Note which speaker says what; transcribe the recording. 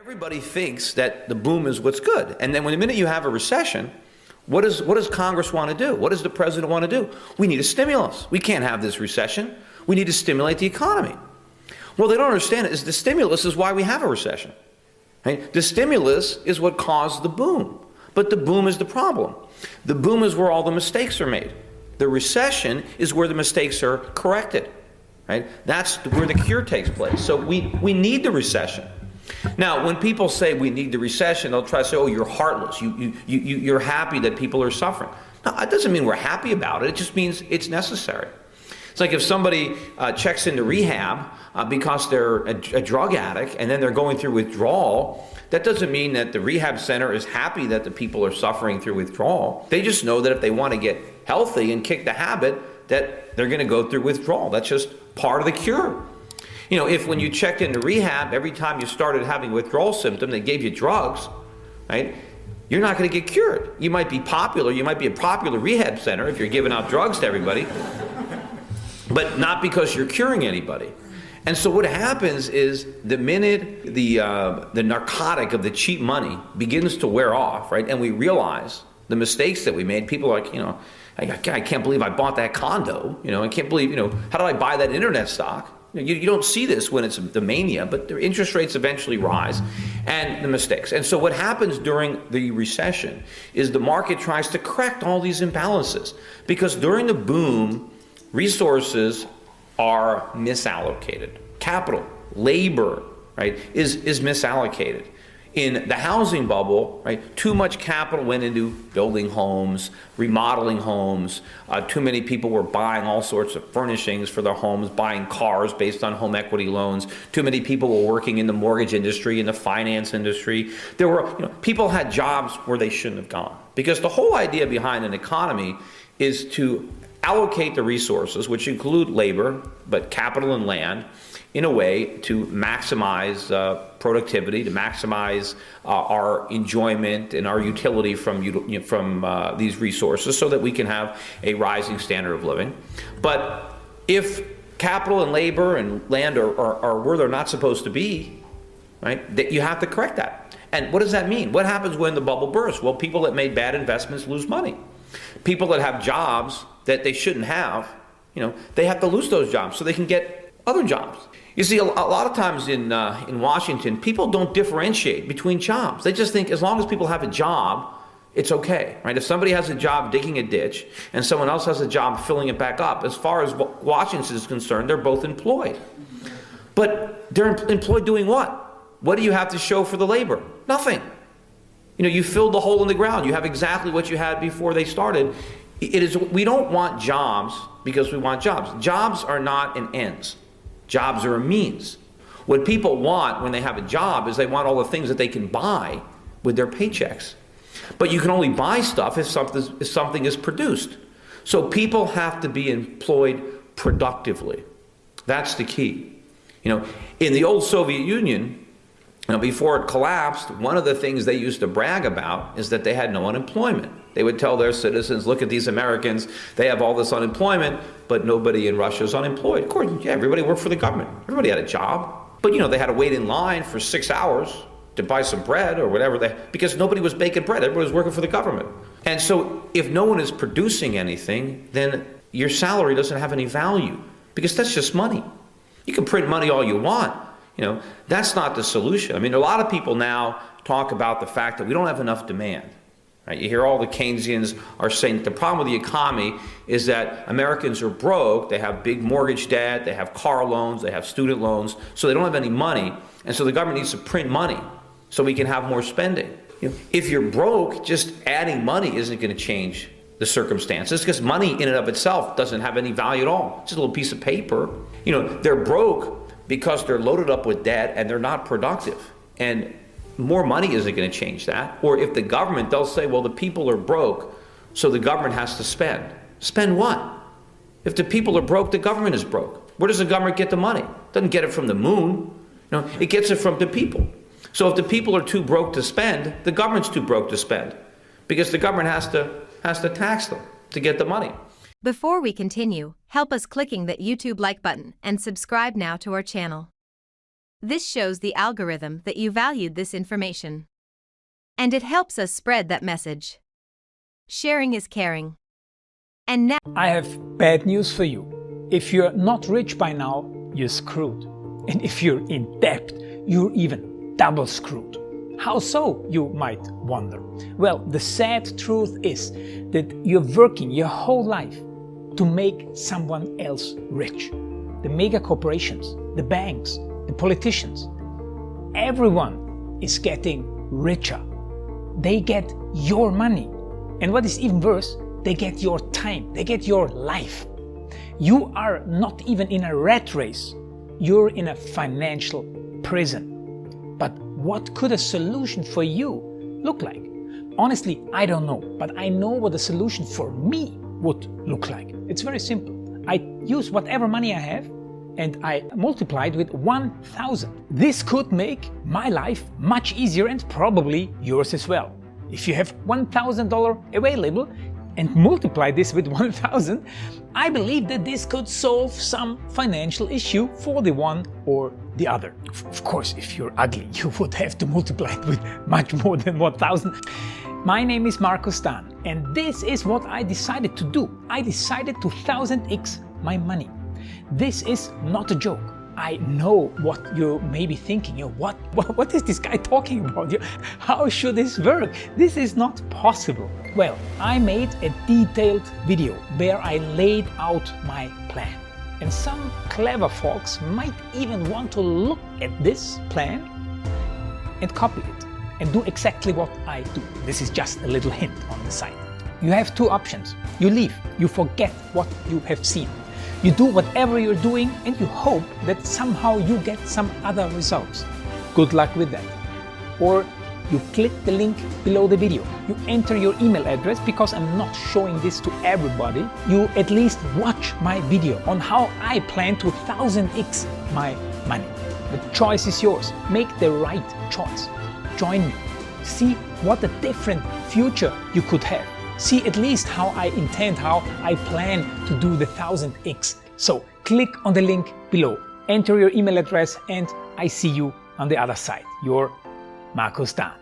Speaker 1: Everybody thinks that the boom is what's good. And then when the minute you have a recession, what does Congress want to do? What does the president want to do? We need a stimulus. We can't have this recession. We need to stimulate the economy. Well, they don't understand it. The stimulus is why we have a recession. Right? The stimulus is what caused the boom. But the boom is the problem. The boom is where all the mistakes are made. The recession is where the mistakes are corrected. Right? That's where the cure takes place. So we need the recession. Now, when people say we need the recession, they'll try to say, oh, you're heartless. You're happy that people are suffering. No, it doesn't mean we're happy about it. It just means it's necessary. It's like if somebody checks into rehab because they're a drug addict and then they're going through withdrawal, that doesn't mean that the rehab center is happy that the people are suffering through withdrawal. They just know that if they want to get healthy and kick the habit, that they're going to go through withdrawal. That's just part of the cure. You know, if when you checked into rehab, every time you started having withdrawal symptoms, they gave you drugs, right? You're not going to get cured. You might be popular. You might be a popular rehab center if you're giving out drugs to everybody, but not because you're curing anybody. And so what happens is the minute the narcotic of the cheap money begins to wear off, right, and we realize the mistakes that we made, people are like, you know, I can't believe I bought that condo. You know, I can't believe, you know, how did I buy that internet stock? You don't see this when it's the mania, but the interest rates eventually rise and the mistakes. And so what happens during the recession is the market tries to correct all these imbalances because during the boom, resources are misallocated. Capital, labor, right, is misallocated. In the housing bubble, right, too much capital went into building homes, remodeling homes. Too many people were buying all sorts of furnishings for their homes, buying cars based on home equity loans. Too many people were working in the mortgage industry, in the finance industry. There were, you know, people had jobs where they shouldn't have gone. Because the whole idea behind an economy is to allocate the resources, which include labor, but capital and land, in a way to maximize productivity, to maximize our enjoyment and our utility from these resources so that we can have a rising standard of living. But if capital and labor and land are where they're not supposed to be, right, that you have to correct that. And what does that mean? What happens when the bubble bursts? Well, people that made bad investments lose money. People that have jobs that they shouldn't have, you know, they have to lose those jobs so they can get other jobs. You see, a lot of times in Washington, people don't differentiate between jobs. They just think as long as people have a job, it's okay, right? If somebody has a job digging a ditch and someone else has a job filling it back up, as far as Washington is concerned, they're both employed. But they're employed doing what? What do you have to show for the labor? Nothing. You know, you filled the hole in the ground. You have exactly what you had before they started. We don't want jobs because we want jobs. Jobs are not an ends. Jobs are a means. What people want when they have a job is they want all the things that they can buy with their paychecks. But you can only buy stuff if something is produced. So people have to be employed productively. That's the key. You know, in the old Soviet Union, you know, before it collapsed, one of the things they used to brag about is that they had no unemployment. They would tell their citizens, look at these Americans, they have all this unemployment, but nobody in Russia is unemployed. Of course, yeah, everybody worked for the government. Everybody had a job. But, you know, they had to wait in line for 6 hours to buy some bread or whatever, because nobody was baking bread. Everybody was working for the government. And so if no one is producing anything, then your salary doesn't have any value, because that's just money. You can print money all you want. You know, that's not the solution. I mean, a lot of people now talk about the fact that we don't have enough demand. Right? You hear all the Keynesians are saying that the problem with the economy is that Americans are broke. They have big mortgage debt. They have car loans. They have student loans. So they don't have any money. And so the government needs to print money so we can have more spending. You know, if you're broke, just adding money isn't going to change the circumstances, because money in and of itself doesn't have any value at all. It's just a little piece of paper. You know, they're broke because they're loaded up with debt and they're not productive. And more money isn't going to change that. Or if the government, they'll say, well, the people are broke, so the government has to spend. Spend what? If the people are broke, the government is broke. Where does the government get the money? It doesn't get it from the moon. No, it gets it from the people. So if the people are too broke to spend, the government's too broke to spend, because the government has to tax them to get the money.
Speaker 2: Before we continue, help us clicking that YouTube like button and subscribe now to our channel. This shows the algorithm that you valued this information. And it helps us spread that message. Sharing is caring. And now
Speaker 3: I have bad news for you. If you're not rich by now, you're screwed. And if you're in debt, you're even double screwed. How so, you might wonder? Well, the sad truth is that you're working your whole life to make someone else rich. The mega corporations, the banks, the politicians, everyone is getting richer. They get your money. And what is even worse, they get your time, they get your life. You are not even in a rat race, you're in a financial prison. But what could a solution for you look like? Honestly, I don't know, but I know what a solution for me would look like. It's very simple. I use whatever money I have and I multiply it with 1,000. This could make my life much easier and probably yours as well. If you have $1,000 available and multiply this with 1,000, I believe that this could solve some financial issue for the one or the other. Of course, if you're ugly, you would have to multiply it with much more than 1,000. My name is Markus Dahn, and this is what I decided to do. I decided to 1000x my money. This is not a joke. I know what you may be thinking. What is this guy talking about? How should this work? This is not possible. Well, I made a detailed video where I laid out my plan. And some clever folks might even want to look at this plan and copy it and do exactly what I do. This is just a little hint on the side. You have two options. You leave, you forget what you have seen. You do whatever you're doing and you hope that somehow you get some other results. Good luck with that. Or you click the link below the video. You enter your email address because I'm not showing this to everybody. You at least watch my video on how I plan to 1000x my money. The choice is yours. Make the right choice. Join me. See what a different future you could have. See at least how I plan to do the 1000x. So click on the link below, enter your email address, and I see you on the other side. Your Markus Dahn.